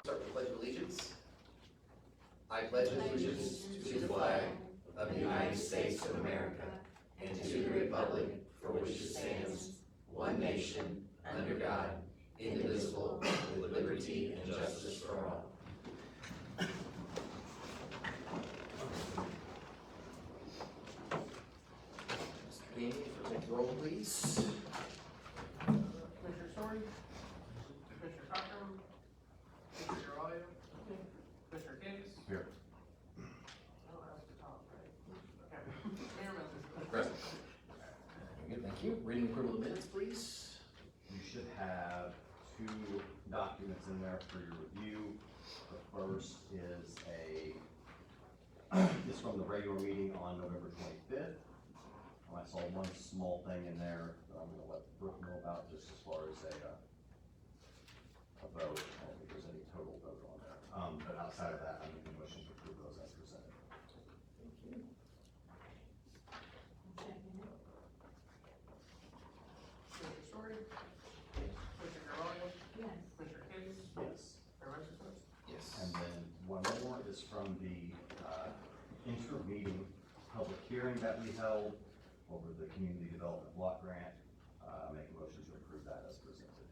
Start with the Pledge of Allegiance. I pledge allegiance to the flag of the United States of America and to the republic for which it stands, one nation, under God, indivisible, with liberty and justice for all. Mr. Danny, if you'll take the roll, please. Commissioner Story, Commissioner Cochran, Commissioner Garvelia, Commissioner Case. Here. Oh, that's the top, right? Okay. Mayor Messerschmidt. Present. Very good, thank you. Reading approval of minutes, please. You should have two documents in there for your review. The first is is from the regular meeting on November 25th. I saw one small thing in there that I'm gonna let Brooke know about, just as far as a vote. I don't think there's any total vote on there. But outside of that, I'm making a motion to approve those as presented. Thank you. Commissioner Story, Commissioner Garvelia, Yes. Commissioner Case, Yes. Mayor Messerschmidt. Yes. And then one more is from the inter-meeting public hearing that we held over the community development block grant. Make a motion to approve that as presented.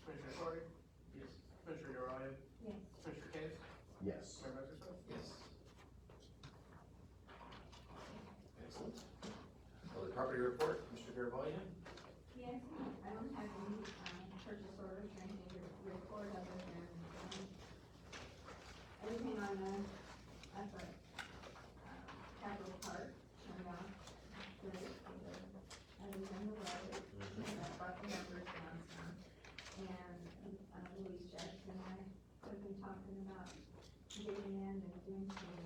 Commissioner Story. Yes. Commissioner Garvelia, Yes. Commissioner Case, Yes. Mayor Messerschmidt. Yes. Excellent. Public property report, Mr. Garvelia. Yes, I don't have any, purchase orders or anything to report other than, everything on the, at the, Capitol Park turned out good, other than the road. I brought the numbers down some, and, Louise Jackson and I have been talking about getting in and doing some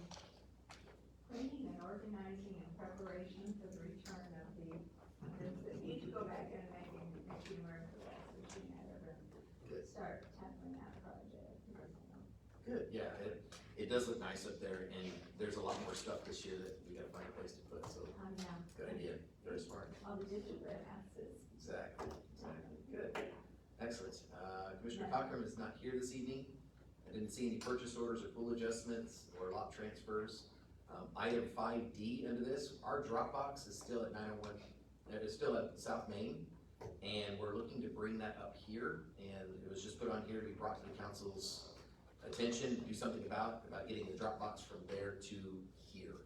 cleaning and organizing in preparation for the return of the, need to go back and make more for that, so she had ever Good. start tackling that project. Good, yeah, it does look nice up there, and there's a lot more stuff this year that we gotta find a place to put, so, Yeah, good idea, very smart. all the gingerbread houses. Exactly, good, excellent. Commissioner Cochran is not here this evening. I didn't see any purchase orders or pool adjustments or lot transfers. Item 5D under this, our Dropbox is still at 901, it is still at South Main, and we're looking to bring that up here, and it was just put on here to be brought to the council's attention, to do something about getting the Dropbox from there to here.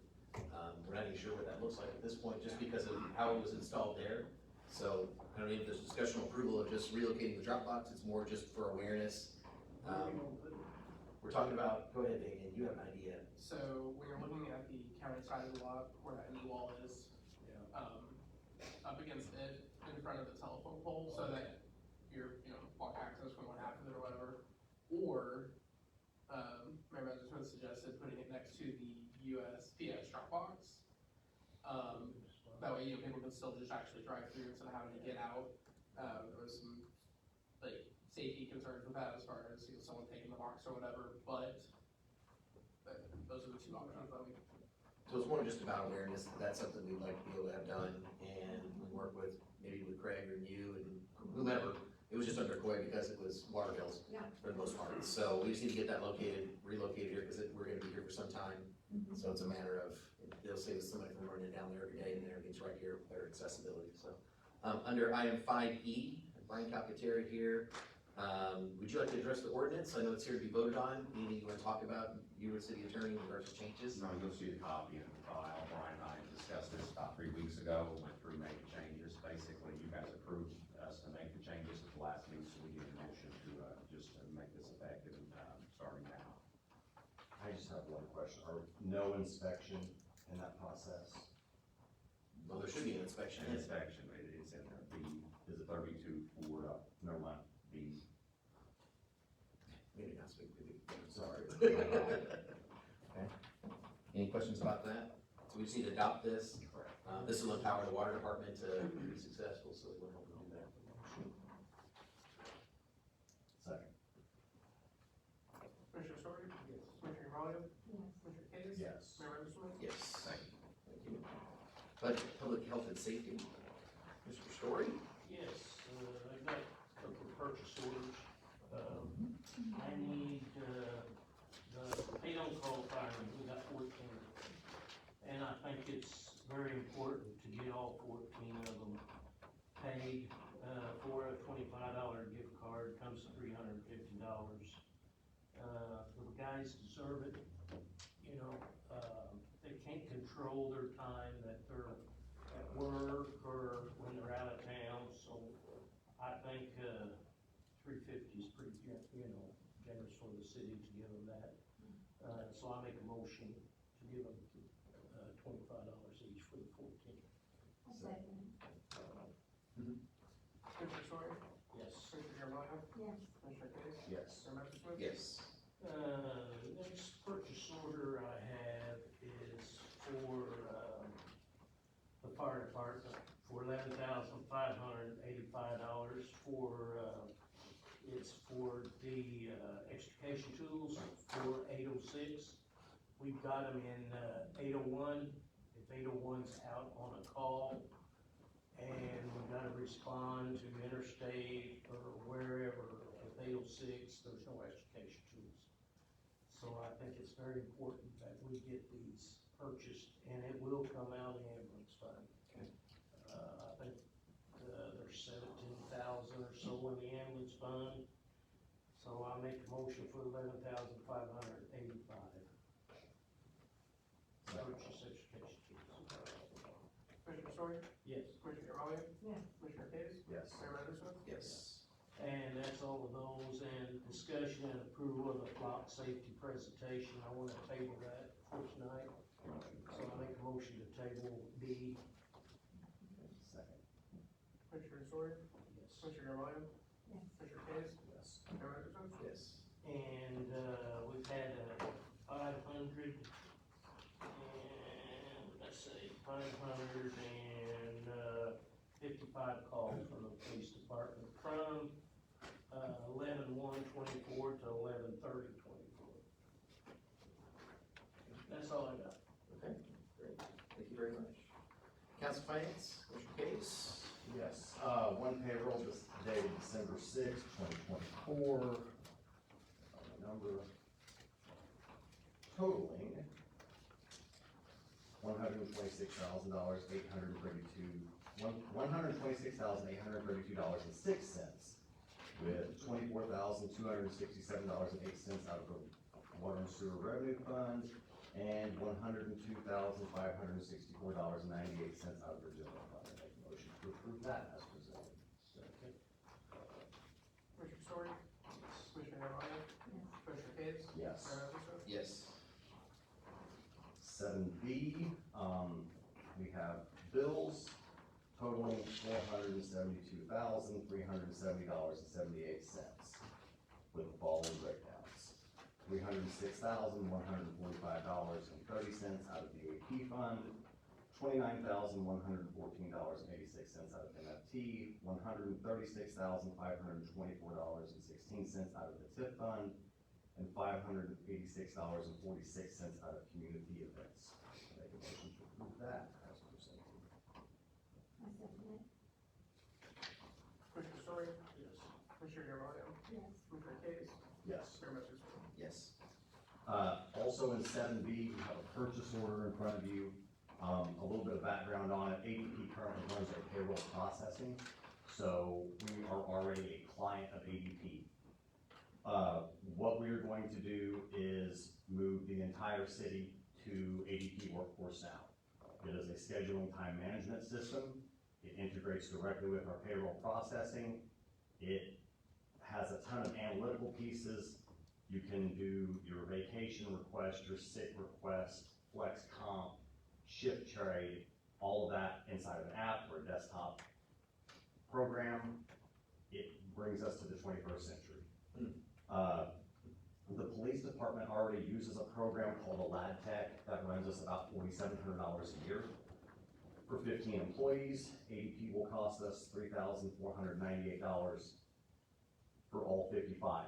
We're not even sure what that looks like at this point, just because of how it was installed there. So, I don't know if there's discussion or approval of just relocating the Dropbox, it's more just for awareness. We're talking about, go ahead, Damian, you have an idea. So we are looking at the county side of the lot where that knee wall is, up against it in front of the telephone pole, so that you're, block access from what happened or whatever. Or, Mayor Messerschmidt suggested putting it next to the USPS Dropbox. That way, people can still just actually drive through instead of having to get out. There was some, safety concerns with that as far as, someone taking the box or whatever, but those are the two options that we. So it's more just about awareness, that's something we'd like to be able to have done, and we work with, maybe with Craig or you and whomever. It was just under Coy because it was water bills Yeah. for the most part, so we just need to get that relocated here, because we're gonna be here for some time. So it's a matter of, they'll save us somebody from running down there every day, and everything's right here, better accessibility, so. Under item 5E, Brian Calcaterra here, would you like to address the ordinance? I know it's here to be voted on, anything you wanna talk about, you were city attorney, in regards to changes? No, you'll see the copy in the file. Brian and I discussed this about 3 weeks ago, went through, made the changes. Basically, you guys approved us to make the changes at the last meeting, so we need a motion to, just to make this effective, starting now. I just have one question. Are no inspection in that process? Well, there should be an inspection. Inspection, it's in there. B, is it 32 for, no, not B. Maybe not speak with you. Sorry. Okay. Any questions about that? So we just need to adopt this. This will empower the water department to be successful, so we'll help them do that. Second. Commissioner Story? Yes. Commissioner Garvelia? Yes. Commissioner Case? Yes. Mayor Messerschmidt? Yes. Thank you. Budget, public health and safety. Mr. Story? Yes, I've got a couple of purchase orders. I need, the pay-on-call firemen, we got 14. And I think it's very important to get all 14 of them paid, for a $25 gift card, comes to $350. The guys deserve it, you know, they can't control their time that they're at work or when they're out of town, so I think, 350 is pretty, you know, generous for the city to give them that. So I make a motion to give them, $25 each for the 14. A second. Commissioner Story? Yes. Commissioner Garvelia? Yes. Commissioner Case? Yes. Mayor Messerschmidt? Yes. Next purchase order I have is for, the fire department for $11,585 it's for the, extrication tools for 806. We've got them in, 801, if 801's out on a call, and we gotta respond to interstate or wherever, with 806, there's no extrication tools. So I think it's very important that we get these purchased, and it will come out of the ambulance fund. Okay. I think, there's 17,000 or so in the ambulance fund, so I make a motion for 11,585. Purchase extrication tools. Commissioner Story? Yes. Commissioner Garvelia? Yes. Commissioner Case? Yes. Mayor Messerschmidt? Yes. And that's all of those, and discussion and approval of the flock safety presentation, I wanna table that for tonight. So I make a motion to table B. Second. Commissioner Story? Yes. Commissioner Garvelia? Yes. Commissioner Case? Yes. Mayor Messerschmidt? Yes. And, we've had 500, and, let's see, 555 calls from the police department from, 11/1/24 to 11/30/24. That's all I got. Okay, great. Thank you very much. Council Finance, Commissioner Case? Yes, one payroll this dated December 6th, 2024. Number totaling $126,832, $126,832.06, with $24,267.08 out of the water and sewer revenue fund, and $102,564.98 out of the general fund. I make a motion to approve that as presented. Second. Commissioner Story? Commissioner Garvelia? Yes. Commissioner Case? Yes. Mayor Messerschmidt? Yes. 7B, we have bills totaling $472,370.78 with the following breakdowns. $306,145.30 out of the AP fund, $29,114.86 out of MFT, $136,524.16 out of the TIP fund, and $586.46 out of community events. Make a motion to approve that as presented. I second it. Commissioner Story? Yes. Commissioner Garvelia? Yes. Commissioner Case? Yes. Mayor Messerschmidt? Yes. Also in 7B, you have a purchase order in front of you. A little bit of background on it. ADP currently runs our payroll processing, so we are already a client of ADP. What we are going to do is move the entire city to ADP Workforce Now. It is a scheduling time management system. It integrates directly with our payroll processing. It has a ton of analytical pieces. You can do your vacation request, your sick request, flex comp, shift trade, all of that inside of an app or a desktop program. It brings us to the 21st century. The police department already uses a program called a LadTech that runs us about $4,700 a year. For 15 employees, ADP will cost us $3,498 for all 55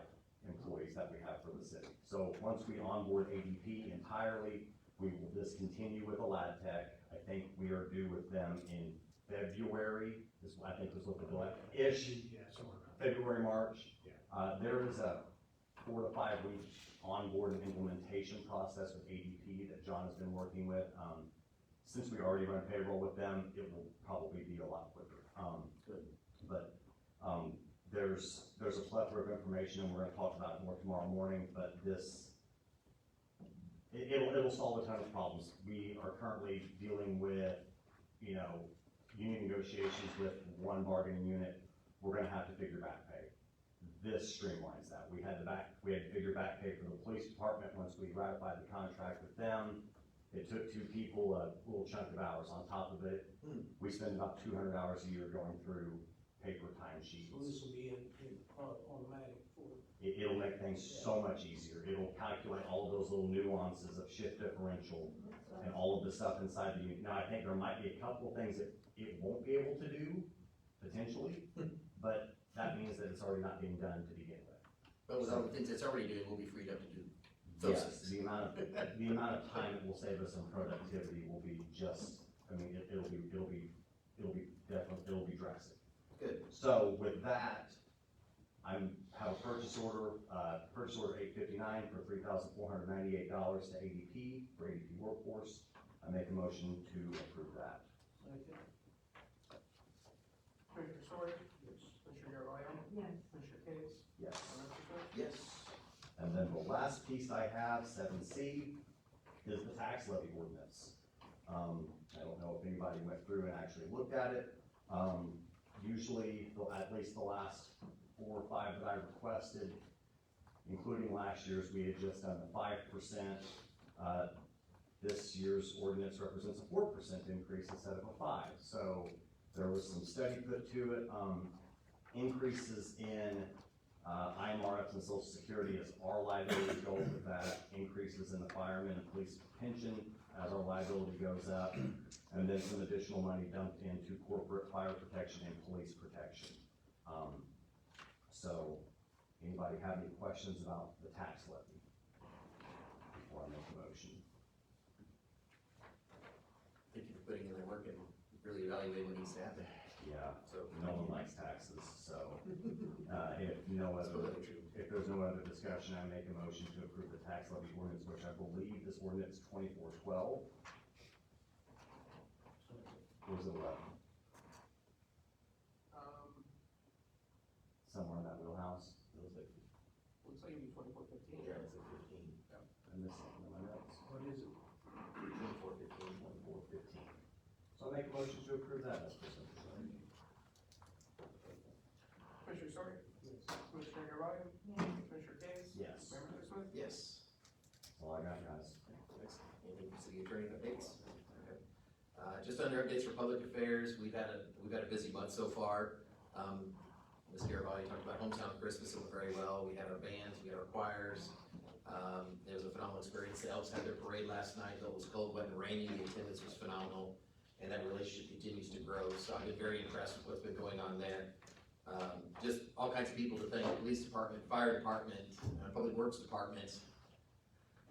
employees that we have for the city. So once we onboard ADP entirely, we will discontinue with a LadTech. I think we are due with them in February, I think was what the delay, ish. Yeah, somewhere around. February, March. Yeah. There is a 4 to 5 week onboard and implementation process with ADP that John has been working with. Since we already run payroll with them, it will probably be a lot quicker. Good. But, there's a plethora of information, and we're gonna talk about it more tomorrow morning, but it'll solve a ton of problems. We are currently dealing with, union negotiations with one bargaining unit. We're gonna have to figure back pay. This streamlines that. We had to figure back pay for the police department once we ratified the contract with them. It took 2 people a little chunk of hours on top of it. We spend about 200 hours a year going through paper timesheets. So this will be automatic for. It'll make things so much easier. It'll calculate all of those little nuances of shift differential and all of the stuff inside the unit. Now, I think there might be a couple of things that it won't be able to do, potentially, but that means that it's already not being done to begin with. But with all the things it's already doing, we'll be freed up to do those Yes, things. the amount of time it will save us in productivity will be just, it'll be drastic. Good. So with that, have a purchase order 859 for $3,498 to ADP for ADP Workforce. I make a motion to approve that. Commissioner Story? Yes. Commissioner Garvelia? Yes. Commissioner Case? Yes. And Mr. Smith? Yes. And then the last piece I have, 7C, is the tax levy ordinance. I don't know if anybody went through and actually looked at it. Usually, at least the last 4 or 5 that I requested, including last year's, we had just done the 5%. This year's ordinance represents a 4% increase instead of a 5%. So there was some study put to it. Increases in IMRF and Social Security as our liability goes with that, increases in the firemen and police pension as our liability goes up, and then some additional money dumped into corporate fire protection and police protection. So, anybody have any questions about the tax levy before I make a motion? Thank you for putting in the work and really evaluating what needs to happen. Yeah, So, no one likes taxes, so, if there's no other discussion, I make a motion to approve the tax levy ordinance, which I believe this ordinance 2412. Or was it 11? Somewhere in that wheelhouse. It was like, Looks like it'd be 2415. yeah, it's like 15. I missed something in my notes. What is it? 2415. 2415. So I make a motion to approve that as presented. Commissioner Story? Yes. Commissioner Garvelia? Yes. Commissioner Case? Yes. Mayor Mr. Smith? Yes. That's all I got, guys. Excellent. Anything for city attorney updates? Okay. Just under updates for public affairs, we've had a busy month so far. Ms. Garabali talked about Hometown Christmas, it went very well. We had our bands, we had our choirs. It was a phenomenal experience. The Elks had their parade last night, though it was cold, wet, and rainy. The attendance was phenomenal, and that relationship continues to grow. So I've been very impressed with what's been going on there. Just all kinds of people to thank, police department, fire department, public works department.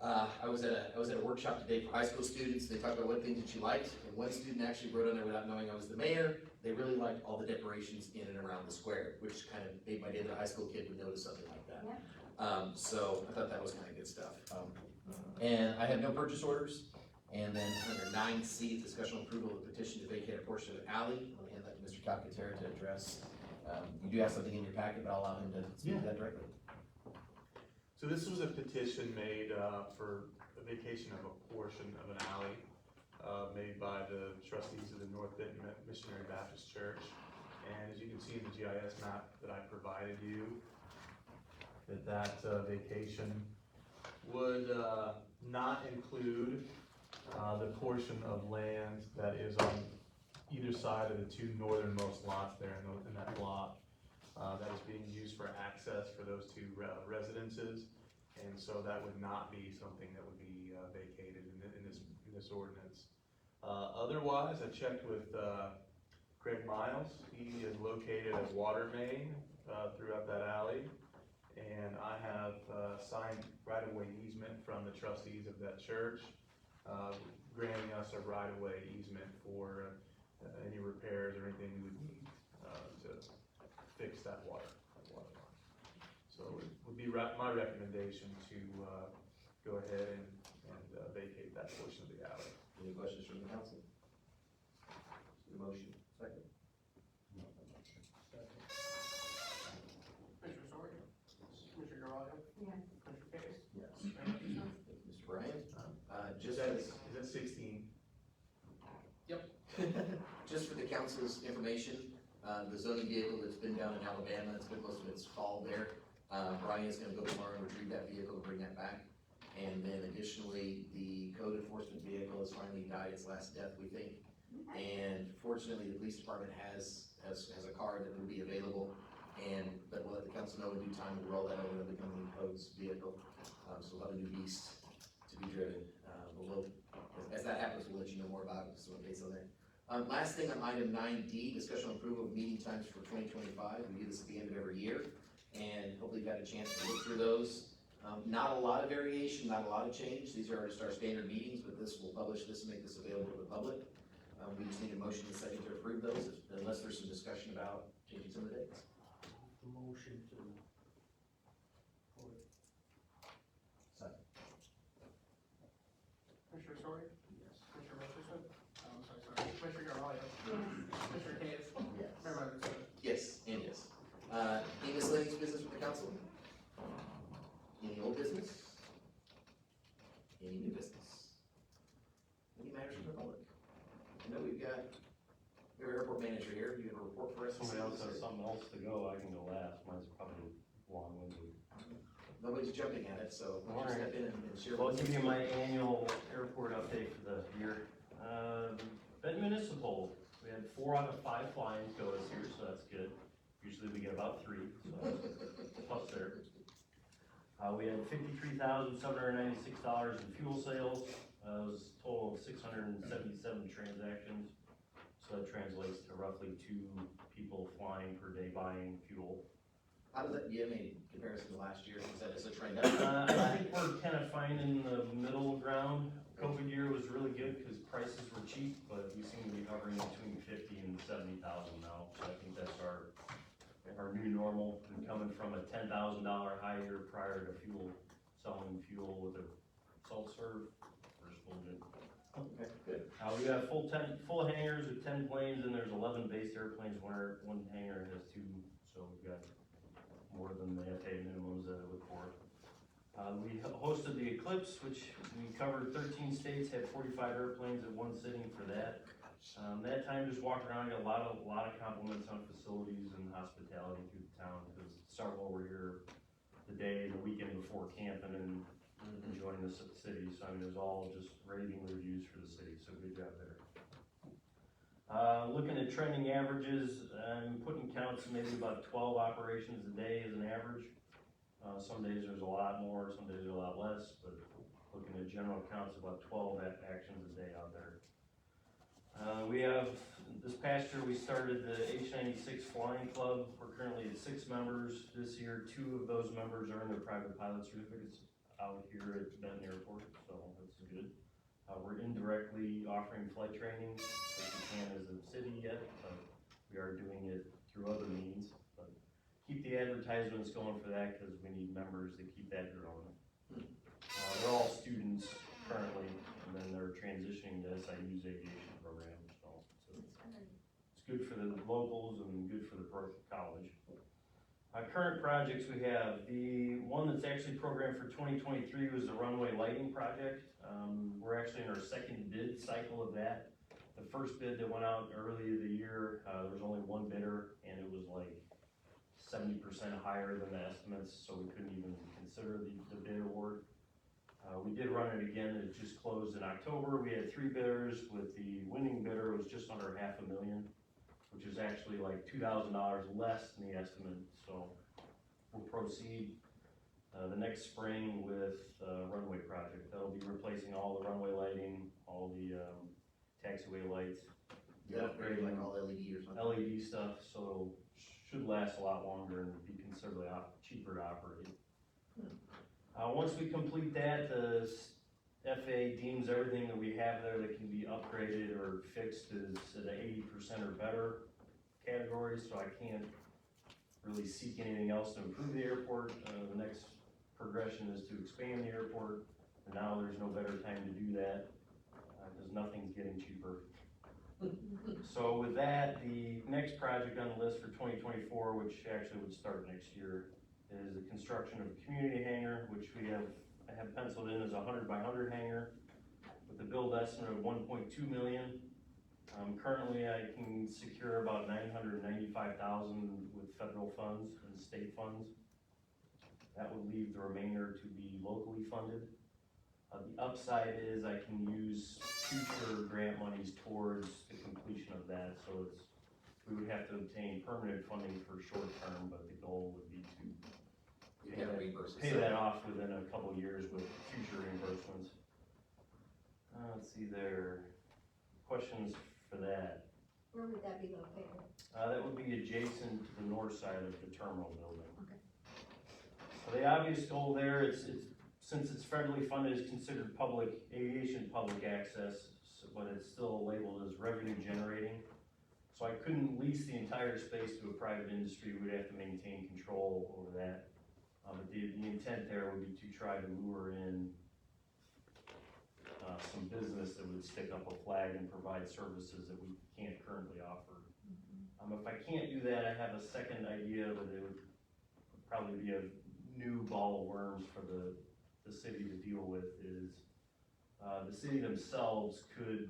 I was at a workshop today for high school students. They talked about what things that you liked, and one student actually wrote on there without knowing I was the mayor. They really liked all the decorations in and around the square, which kind of made my day that a high school kid would notice something like that. Yeah. So I thought that was kind of good stuff. And I have no purchase orders. And then under 9C, discussion approval of the petition to vacate a portion of the alley. I'll hand that to Mr. Calcaterra to address. You do have something in your packet, but I'll allow him to speak to that directly. So this was a petition made for a vacation of a portion of an alley made by the trustees of the North Benton Missionary Baptist Church. And as you can see in the GIS map that I provided you, that vacation would not include the portion of land that is on either side of the 2 northernmost lots there in that block. That is being used for access for those 2 residences, and so that would not be something that would be vacated in this ordinance. Otherwise, I checked with Craig Miles. He is located a water main throughout that alley, and I have signed right-of-way easement from the trustees of that church, granting us a right-of-way easement for any repairs or anything we would need to fix that water line. So it would be my recommendation to, go ahead and vacate that portion of the alley. Any questions from the council? The motion, second. Commissioner Story? Commissioner Garvelia? Yes. Commissioner Case? Yes. Mayor Mercer? Mr. Bryan? Is that 16? Just for the council's information, the zoning vehicle that's been down in Alabama, it's been most of its fall there. Brian is gonna go tomorrow and retrieve that vehicle and bring that back. And then additionally, the code enforcement vehicle has finally died its last death, we think. And fortunately, the police department has a car that will be available. But we'll let the council know in due time, we'll roll that over to become the code's vehicle. So we'll have a new beast to be driven. But as that happens, we'll let you know more about it, so based on that. Last thing on item 9D, discussion on approval of meeting times for 2025. We do this at the end of every year, and hopefully you've had a chance to look through those. Not a lot of variation, not a lot of change. These are just our standard meetings, but we'll publish this and make this available to the public. We just need a motion and second to approve those, unless there's some discussion about changing some of the dates. Motion to. Second. Commissioner Story? Yes. Commissioner Mercer? Commissioner Garvelia? Yes. Commissioner Case? Yes. Mayor Mercer? Yes, and yes. Any miscellaneous business with the council? Any old business? Any new business? Any matters from the public? I know we have our airport manager here, you have a report for us? Somebody else has something else to go, I can go last, mine's probably long-winded. Nobody's jumping at it, so why don't you step in and share. So I'll with give us? you my annual airport update for the year. Benton Municipal, we had 4 out of 5 flyings go this year, so that's good. Usually we get about 3, so that's plus there. We had $53,796 in fuel sales, it was a total of 677 transactions. So that translates to roughly 2 people flying per day buying fuel. How does that, do you have any comparison to last year? Is that just a trend up? I think we're kind of finding the middle ground. COVID year was really good because prices were cheap, but we seem to be hovering between 50 and 70,000 now. So I think that's our new normal. And coming from a $10,000 high year prior to selling fuel with a self-serve, we're still good. Okay, good. We got full hangars with 10 planes, and there's 11 base airplanes. One hangar has 2, so we've got more than the FAA minimums that I look for. We hosted the Eclipse, which we covered 13 states, had 45 airplanes at one sitting for that. That time just walked around, got a lot of compliments on facilities and hospitality through the town, because several were here the day, the weekend before camping and enjoying the city. So I mean, it was all just raving reviews for the city, so good job there. Looking at trending averages, I'm putting counts maybe about 12 operations a day as an average. Some days there's a lot more, some days there's a lot less, but looking at general counts, about 12 actions a day out there. This past year we started the H96 Flying Club. We're currently at 6 members. This year, 2 of those members earned their private pilot certificates out here at Benton Airport, so that's good. We're indirectly offering flight training, as we can as a city yet, but we are doing it through other means. But keep the advertisements going for that, because we need members to keep that growing. They're all students currently, and then they're transitioning to SIU's aviation program, so it's good for the locals and good for the college. Current projects we have, the one that's actually programmed for 2023 was the runway lighting project. We're actually in our second bid cycle of that. The first bid that went out early the year, there was only one bidder, and it was like 70% higher than the estimates, so we couldn't even consider the bid award. We did run it again, it just closed in October. We had 3 bidders, with the winning bidder was just under $500,000, which is actually like $2,000 less than the estimate, so we'll proceed the next spring with the runway project. That'll be replacing all the runway lighting, all the taxiway lights, Yeah, upgrading like all LED or something. LED stuff, so should last a lot longer and be considerably cheaper to operate. Once we complete that, the FAA deems everything that we have there that can be upgraded or fixed is at an 80% or better category, so I can't really seek anything else to improve the airport. The next progression is to expand the airport, and now there's no better time to do that, because nothing's getting cheaper. So with that, the next project on the list for 2024, which actually would start next year, is the construction of a community hangar, which I have penciled in as a 100 by 100 hangar with a build estimate of 1.2 million. Currently I can secure about 995,000 with federal funds and state funds. That would leave the remainder to be locally funded. The upside is I can use future grant monies towards the completion of that, so we would have to obtain permanent funding for short term, but the goal would be to You gotta reimburse pay us. that off within a couple years with future reimbursements. Let's see there, questions for that? Where would that be located? That would be adjacent to the north side of the terminal building. Okay. So the obvious goal there, since it's federally funded, it's considered public aviation, public access, but it's still labeled as revenue generating. So I couldn't lease the entire space to a private industry, we'd have to maintain control over that. But the intent there would be to try to lure in some business that would stick up a flag and provide services that we can't currently offer. If I can't do that, I have a second idea, but it would probably be a new ball of worms for the city to deal with, is the city themselves could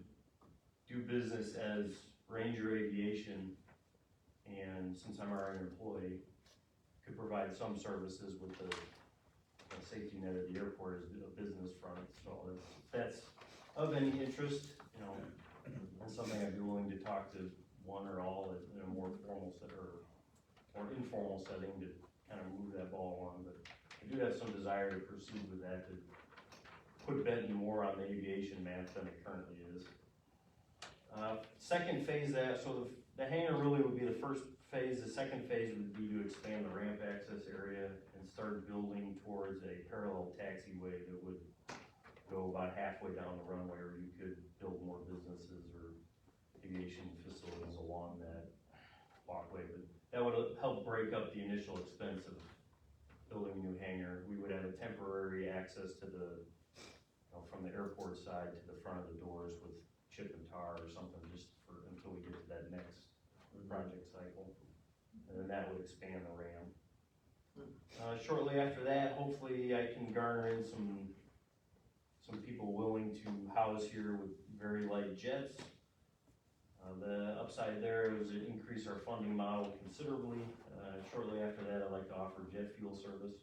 do business as Ranger Aviation, and since I'm already an employee, could provide some services with the safety net at the airport as a business front. So that's of any interest, and something I'd be willing to talk to one or all in a more formal or informal setting to kind of move that ball along. But I do have some desire to proceed with that, to put Benton more on the aviation map than it currently is. Second phase so the hangar really would be the first phase. The second phase would be to expand the ramp access area and start building towards a parallel taxiway that would go about halfway down the runway, where you could build more businesses or aviation facilities along that walkway. But that would help break up the initial expense of building a new hangar. We would have a temporary access to from the airport side to the front of the doors with chip and tar or something, just until we get to that next project cycle. And then that would expand the RAM. Shortly after that, hopefully I can garner in some people willing to house here with very light jets. The upside there is to increase our funding model considerably. Shortly after that, I'd like to offer jet fuel service.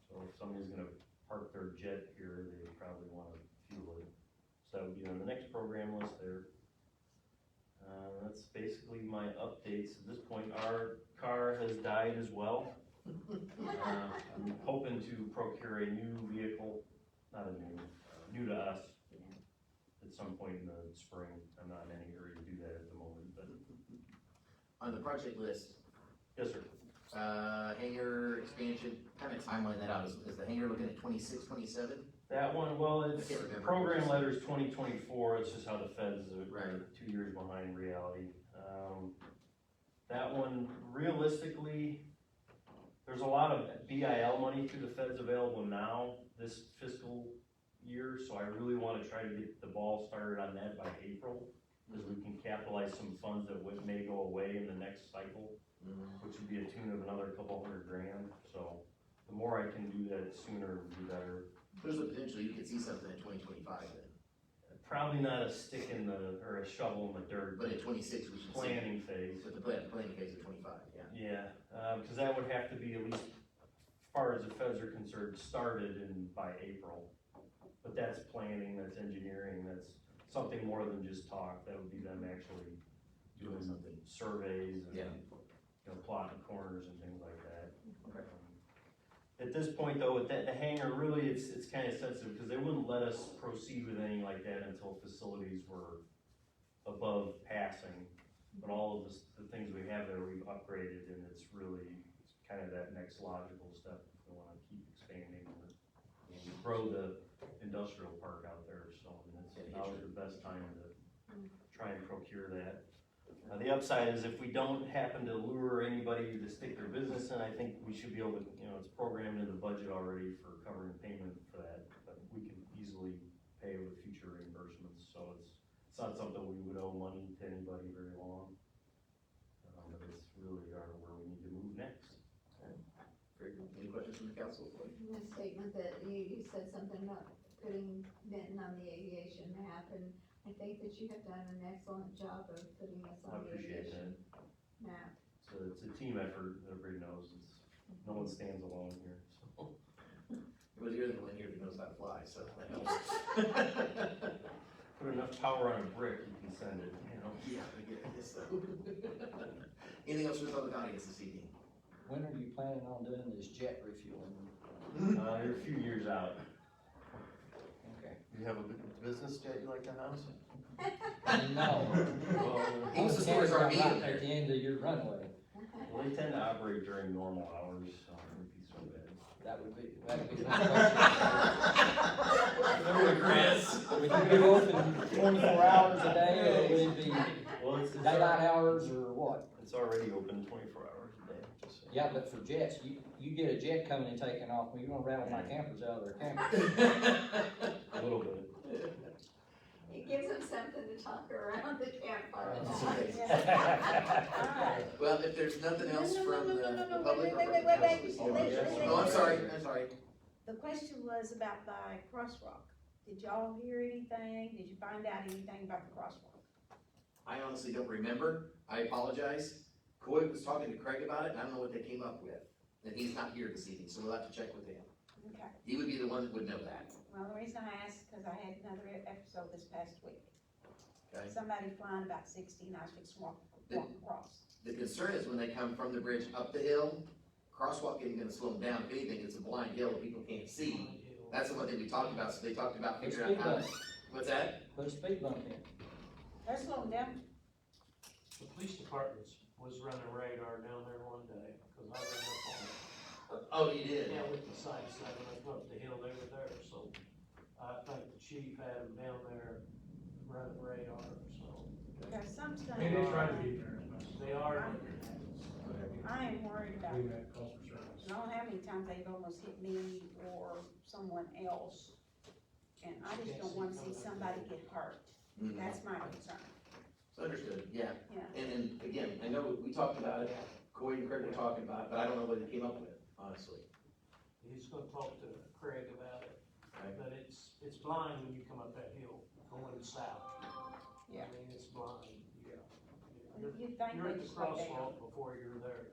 So if somebody's gonna park their jet here, they probably wanna fuel it. So that would be on the next program list there. That's basically my updates. At this point, our car has died as well. I'm hoping to procure a new vehicle, not new to us, at some point in the spring. I'm not in any hurry to do that at the moment, but. On the project list, Yes, sir. hangar expansion, kind of timeline that out, is the hangar looking at 26, 27? That one, well, it's, I can't remember. program letter's 2024, it's just how the feds are Right. 2 years behind reality. That one, realistically, there's a lot of BIL money through the feds available now, this fiscal year, so I really wanna try to get the ball started on that by April, because we can capitalize some funds that may go away in the next cycle, which would be a tune of another couple $100,000, so the more I can do that sooner, the better. There's a potential you could see something in 2025 then, Probably not a stick in or a shovel in the dirt, but in 26 we should see. planning phase. With the planning phase of 25, yeah. Yeah, because that would have to be, at least as far as the feds are concerned, started by April. But that's planning, that's engineering, that's something more than just talk. That would be them actually doing Something. surveys and, Yeah. plotting corners and things like that. Okay. At this point though, with the hangar, really, it's kind of sensitive, because they wouldn't let us proceed with anything like that until facilities were above passing. But all of the things we have there, we've upgraded, and it's kind of that next logical step if we wanna keep expanding and grow the industrial park out there, so now's the best time to try and procure that. The upside is if we don't happen to lure anybody to stick their business in, I think we should be able to, it's programmed in the budget budget already for covering payment for that, but we can easily pay with future reimbursements, so it's not something we would owe money to anybody very long. But it's really where we need to move next. Very good. Any questions from the council? In the statement that you said something about putting Benton on the aviation map, and I think that you have done an excellent job of putting us I on the appreciate aviation map. So it's a team effort, everybody knows, no one stands alone here, so. Well, you're the one here that knows how to fly, so that helps. Put enough power on a brick, you can send it, you know? Yeah, I get it, so. Anything else from the public audience this evening? When are you planning on doing this jet refueling? You're a few years out. Okay. You have a business jet you like to house? No. Well, He was the store's RV in At there. the end of your runway. well, they tend to operate during normal hours, so it wouldn't be so bad. That'd be my question. Chris. Would you be open 24 hours a day, or would it be Well, it's daylight hours, or what? It's already open 24 hours a day, just saying. Yeah, but for jets, you get a jet coming and taking off, well, you're gonna rattle my campers out of their campers. A little bit. It gives them something to talk around the campfire. That's right. Alright. Well, if there's nothing else No, from the no, public or wait, from wait, the wait, council wait, this wait, evening. wait, wait, Oh, I'm wait. sorry, I'm sorry. The question was about by Crosswalk. Did y'all hear anything? Did you find out anything about the Crosswalk? I honestly don't remember. I apologize. Coy was talking to Craig about it, and I don't know what they came up with. And he's not here this evening, so we'll have to check with him. Okay. He would be the one that would know that. Well, the reason I asked, because I had another episode this past week. Okay. Somebody flying about 60 and I was fixing to walk across. The concern is when they come from the bridge up the hill, crosswalk isn't gonna slow them down. If anything, it's a blind hill that people can't see. That's the one thing we talked about, so they talked about Put a figuring speed out how. bump, What's that? put a speed bump in. They're slowing down. The police department was running radar down there one day, cause I ran up on it. Oh, you did? Yeah, with the sights, I went up the hill, they were there, so I think the chief had them down there running radar, so. There's some stuff. Maybe they try to be there. They are. I am worried about, We met calls for service. I don't know how many times they've almost hit me or someone else. And I just don't wanna see somebody get hurt. Mhm. That's my concern. It's understood, yeah. Yeah. And again, I know we talked about it, Coy and Craig were talking about it, but I don't know what they came up with, honestly. He's gonna talk to Craig about it, Okay. but it's blind when you come up that hill, going south. Yeah. I mean, it's blind, yeah. You'd think You're at they'd the slow down. crosswalk before you're there.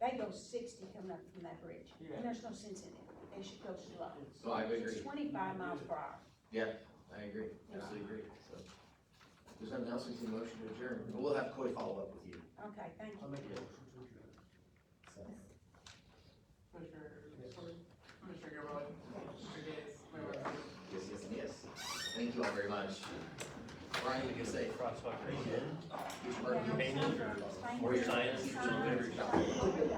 They go 60 coming up from that bridge, Yeah. and there's no sense in it, they should go slow. So I agree. It's 25 miles per hour. Yeah, I agree, absolutely agree, so. If there's nothing else, we can motion to adjourn, but we'll have Coy follow up with you. Okay, thank you. I'll make a motion to adjourn. Commissioner Gilroy, Mr. Gates, Mayor Webster. Yes, yes, and yes. Thank you all very much. Brian, you can say, Crosswalk again. which part you Painted or Thank or you. your science, Signs. whatever you're talking about.